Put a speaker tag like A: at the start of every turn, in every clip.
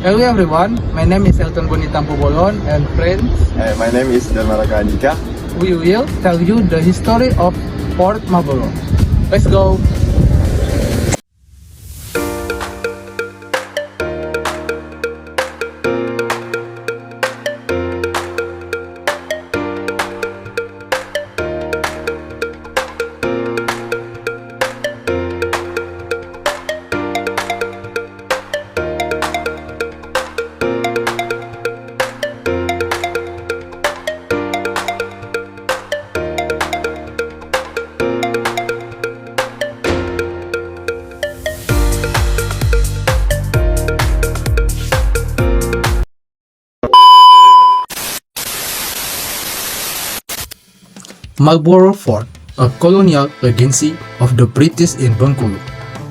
A: Hello everyone, my name is Elthon Bonie Tampubolon and friends,
B: My name is Darma, Raka, andika.
A: we will tell you the history of Fort Marlborough. Let's go! Marlborough Fort, a colonial legacy of the British in Bengkulu.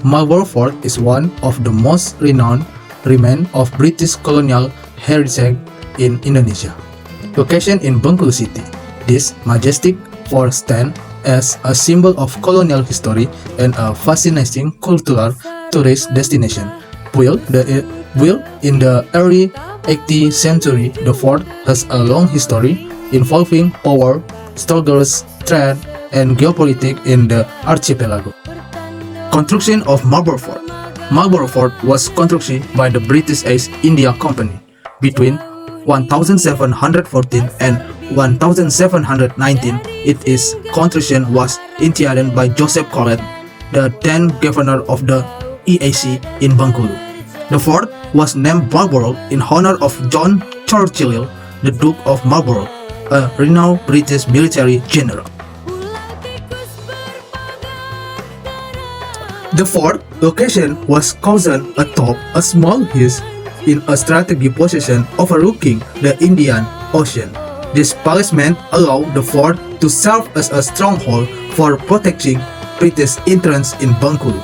A: Marlborough Fort is one of the most renowned remains of British colonial heritage in Indonesia. Located in Bengkulu City, this majestic fort stands as a symbol of colonial history and a fascinating cultural tourist destination. Built in the early 18th century, the fort has a long history involving power struggles, trade, and geopolitics in the archipelago. Construction of Marlborough Fort. Marlborough Fort was constructed by the British East India Company between 1714 and 1719. Its construction was initiated by Joseph Collet, the then governor of the EAC in Bengkulu. The fort was named Marlborough in honor of John Churchill, the Duke of Marlborough, a renowned British military general. The fort location was chosen atop a small hill in a strategic position overlooking the Indian Ocean. This placement allowed the fort to serve as a stronghold for protecting British interests in Bengkulu,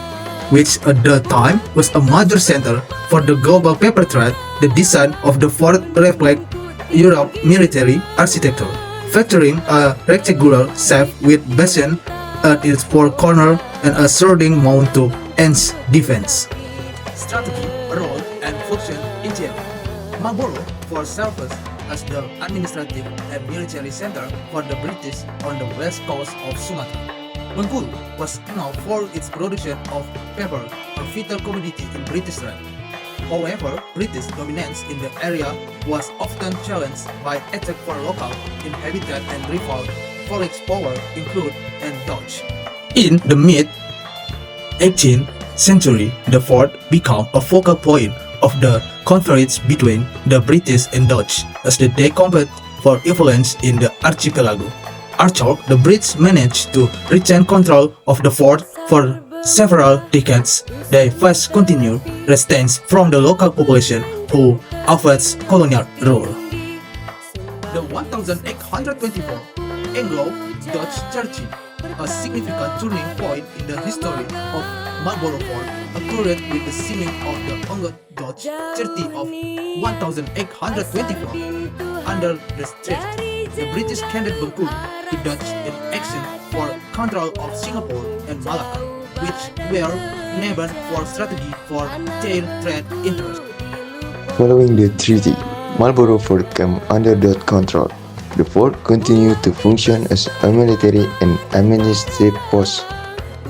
A: which at the time was a major center for the global paper trade. The design of the fort reflects Europe's military architecture, featuring a rectangular shape with basin at its four corners and a surrounding mound to enhance defense. Strategy, role, and function in general. Marlborough Fort serves as the administrative and military center for the British on the west coast of Sumatra. Bengkulu was known for its production of paper, a vital commodity in British trade. However, British dominance in the area was often challenged by attacks from local inhabitants and rival foreign power included and Dutch. In the mid-18th century, the fort became a focal point of the conflicts between the British and Dutch as they competed for influence in the archipelago. Although the Brits managed to retain control of the fort for several decades, they faced continued resistance from the local population who opposed colonial rule. The 1824 Anglo-Dutch Treaty, a significant turning point in the history of Marlborough Fort, occurred with the signing of the Anglo-Dutch Treaty of 1824. Under the treaty, the British handed Bengkulu to Dutch in exchange for control of Singapore and Malacca, which were named for strategy for their trade interests.
B: Following the treaty, Marlborough Fort came under Dutch control. The fort continued to function as a military and administrative post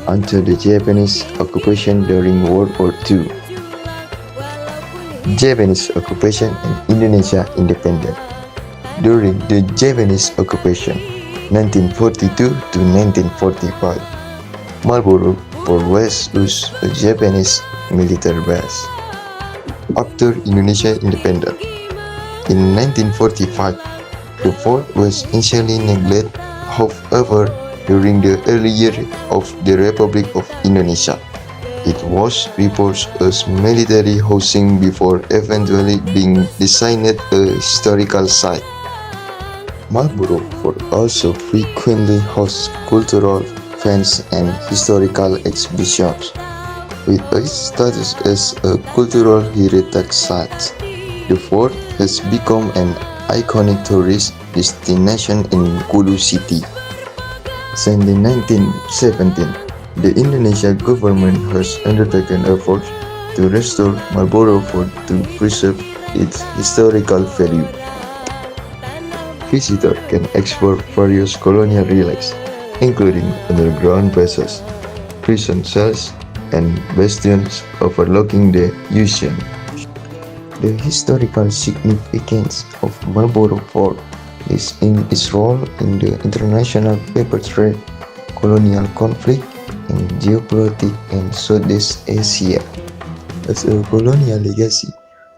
B: until the Japanese occupation during World War II. Japanese occupation and Indonesia independence. During the Japanese occupation, 1942 to 1945, Marlborough Fort was used as a Japanese military base. After Indonesia independence, in 1945, the fort was initially neglected. However, during the early years of the Republic of Indonesia, it was reported as military housing before eventually being designated a historical site. Marlborough Fort also frequently hosts cultural events and historical exhibitions. With its status as a cultural heritage site, the fort has become an iconic tourist destination in Bengkulu City. Since the 1917, the Indonesia government has undertaken efforts to restore Marlborough Fort to preserve its historical value. Visitors can explore various colonial relics, including underground bases, prison cells, and bastions overlooking the ocean. The historical significance of Marlborough Fort is in its role in the international paper trade, colonial conflict, and geopolitics in Southeast Asia. As a colonial legacy,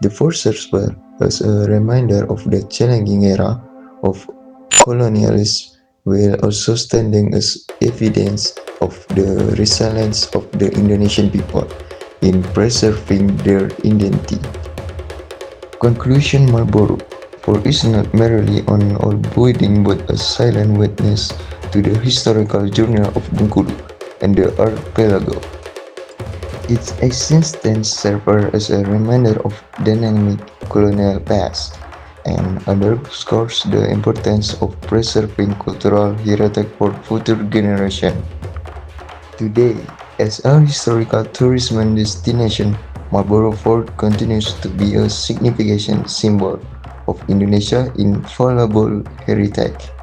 B: the fort serves well as a reminder of the challenging era of colonialism, while also standing as evidence of the resilience of the Indonesian people in preserving their identity. Conclusion: Marlborough Fort is not merely an old building but a silent witness to the historical journey of Bengkulu and the archipelago. Its existence serves as a reminder of dynamic colonial past and underscores the importance of preserving cultural heritage for future generations. Today, as a historical tourism destination, Marlborough Fort continues to be a significant symbol of Indonesia's invaluable heritage.